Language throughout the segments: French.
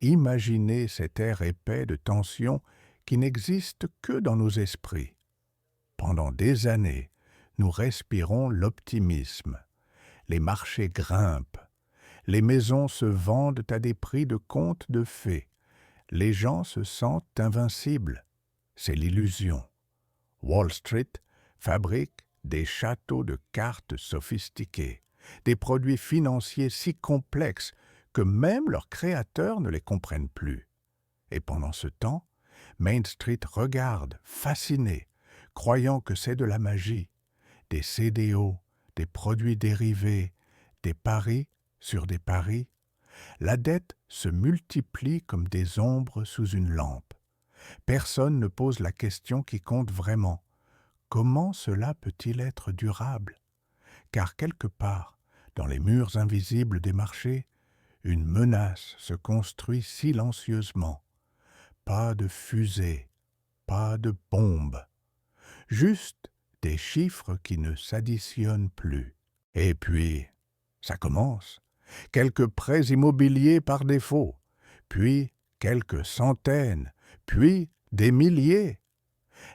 Imaginez cet air épais de tension qui n'existe que dans nos esprits. Pendant des années, nous respirons l'optimisme. Les marchés grimpent. Les maisons se vendent à des prix de contes de fées. Les gens se sentent invincibles. C'est l'illusion. Wall Street fabrique des châteaux de cartes sophistiqués, des produits financiers si complexes que même leurs créateurs ne les comprennent plus. Et pendant ce temps, Main Street regarde, fasciné, croyant que c'est de la magie, des CDO, des produits dérivés, des paris sur des paris. La dette se multiplie comme des ombres sous une lampe. Personne ne pose la question qui compte vraiment. Comment cela peut-il être durable? Car quelque part, dans les murs invisibles des marchés, une menace se construit silencieusement. Pas de fusée, pas de bombe, juste des chiffres qui ne s'additionnent plus. Et puis, ça commence. Quelques prêts immobiliers par défaut, puis quelques centaines, puis des milliers.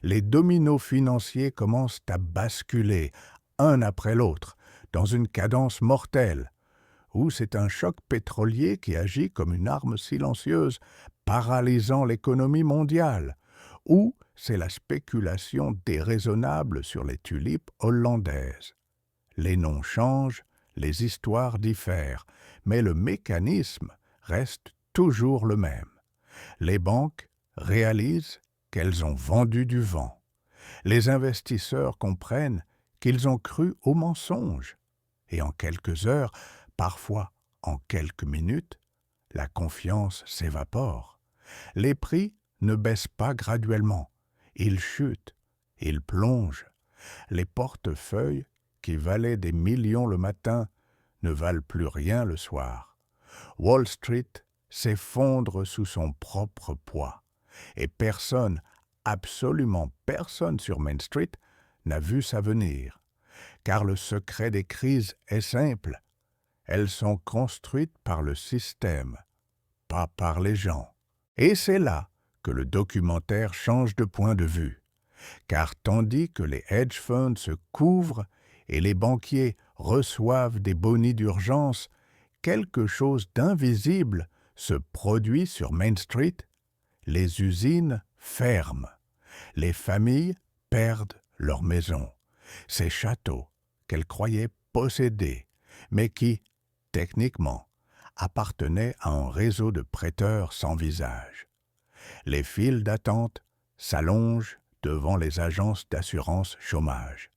Les dominos financiers commencent à basculer, un après l'autre, dans une cadence mortelle, ou c'est un choc pétrolier qui agit comme une arme silencieuse, paralysant l'économie mondiale, ou c'est la spéculation déraisonnable sur les tulipes hollandaises. Les noms changent, les histoires diffèrent, mais le mécanisme reste toujours le même. Les banques réalisent qu'elles ont vendu du vent. Les investisseurs comprennent qu'ils ont cru aux mensonges. Et en quelques heures, parfois en quelques minutes, la confiance s'évapore. Les prix ne baissent pas graduellement. Ils chutent, ils plongent. Les portefeuilles, qui valaient des millions le matin, ne valent plus rien le soir. Wall Street s'effondre sous son propre poids. Et personne, absolument personne sur Main Street n'a vu ça venir. Car le secret des crises est simple. Elles sont construites par le système, pas par les gens. Et c'est là que le documentaire change de point de vue. Car tandis que les hedge funds se couvrent et les banquiers reçoivent des bonis d'urgence, quelque chose d'invisible se produit sur Main Street. Les usines ferment. Les familles perdent leurs maisons. Ces châteaux qu'elles croyaient posséder, mais qui, techniquement, appartenaient à un réseau de prêteurs sans visage. Les files d'attente s'allongent devant les agences d'assurance chômage.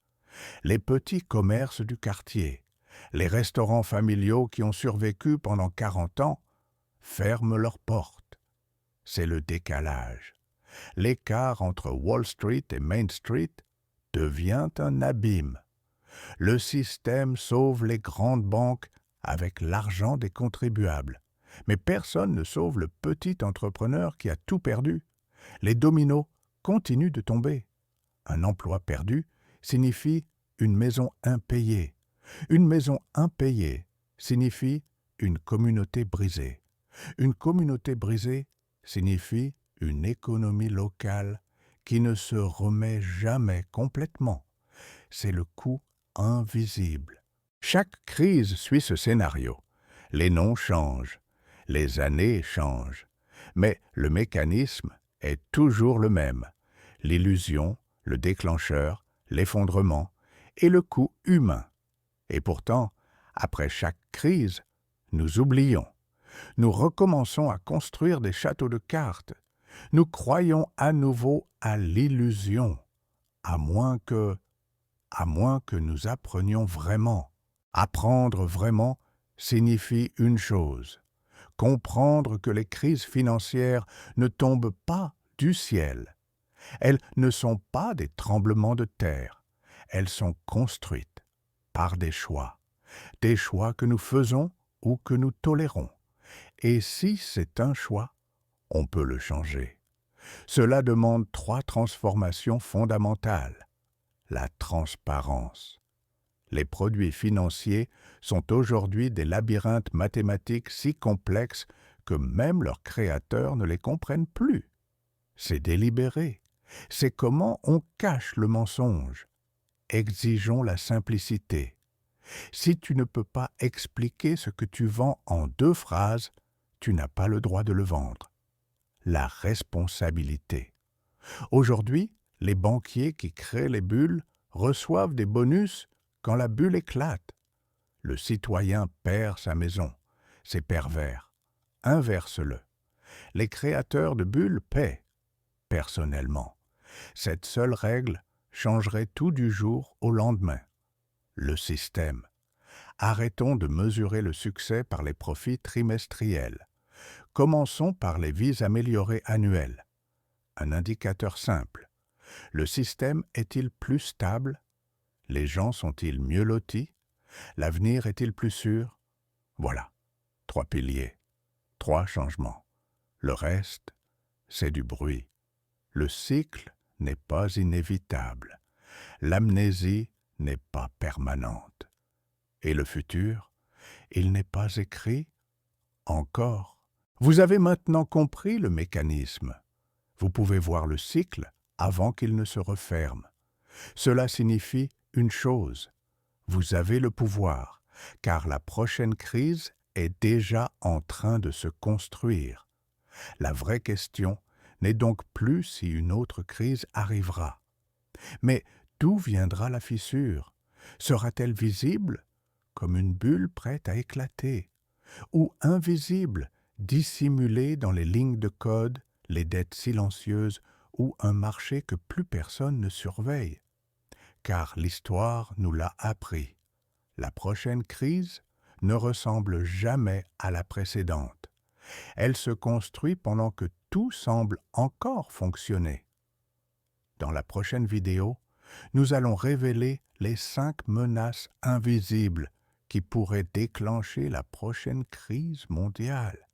Les petits commerces du quartier, les restaurants familiaux qui ont survécu pendant 40 ans, ferment leurs portes. C'est le décalage. L'écart entre Wall Street et Main Street devient un abîme. Le système sauve les grandes banques avec l'argent des contribuables. Mais personne ne sauve le petit entrepreneur qui a tout perdu. Les dominos continuent de tomber. Un emploi perdu signifie une maison impayée. Une maison impayée signifie une communauté brisée. Une communauté brisée signifie une économie locale qui ne se remet jamais complètement. C'est le coût invisible. Chaque crise suit ce scénario. Les noms changent, les années changent, mais le mécanisme est toujours le même. L'illusion, le déclencheur, l'effondrement et le coût humain. Et pourtant, après chaque crise, nous oublions. Nous recommençons à construire des châteaux de cartes. Nous croyons à nouveau à l'illusion, à moins que nous apprenions vraiment. Apprendre vraiment signifie une chose, comprendre que les crises financières ne tombent pas du ciel. Elles ne sont pas des tremblements de terre, elles sont construites par des choix que nous faisons ou que nous tolérons. Et si c'est un choix, on peut le changer. Cela demande 3 transformations fondamentales. La transparence. Les produits financiers sont aujourd'hui des labyrinthes mathématiques si complexes que même leurs créateurs ne les comprennent plus. C'est délibéré. C'est comment on cache le mensonge. Exigeons la simplicité. Si tu ne peux pas expliquer ce que tu vends en 2 phrases, tu n'as pas le droit de le vendre. La responsabilité. Aujourd'hui, les banquiers qui créent les bulles reçoivent des bonus quand la bulle éclate. Le citoyen perd sa maison. C'est pervers. Inverse-le. Les créateurs de bulles paient. Personnellement, cette seule règle changerait tout du jour au lendemain. Le système. Arrêtons de mesurer le succès par les profits trimestriels. Commençons par les vies améliorées annuelles. Un indicateur simple. Le système est-il plus stable? Les gens sont-ils mieux lotis? L'avenir est-il plus sûr? Voilà, 3 piliers, 3 changements. Le reste, c'est du bruit. Le cycle n'est pas inévitable. L'amnésie n'est pas permanente. Et le futur, il n'est pas écrit encore. Vous avez maintenant compris le mécanisme. Vous pouvez voir le cycle avant qu'il ne se referme. Cela signifie une chose. Vous avez le pouvoir, car la prochaine crise est déjà en train de se construire. La vraie question n'est donc plus si une autre crise arrivera. Mais d'où viendra la fissure? Sera-t-elle visible, comme une bulle prête à éclater, ou invisible, dissimulée dans les lignes de code, les dettes silencieuses ou un marché que plus personne ne surveille? Car l'histoire nous l'a appris. La prochaine crise ne ressemble jamais à la précédente. Elle se construit pendant que tout semble encore fonctionner. Dans la prochaine vidéo, nous allons révéler les 5 menaces invisibles qui pourraient déclencher la prochaine crise mondiale.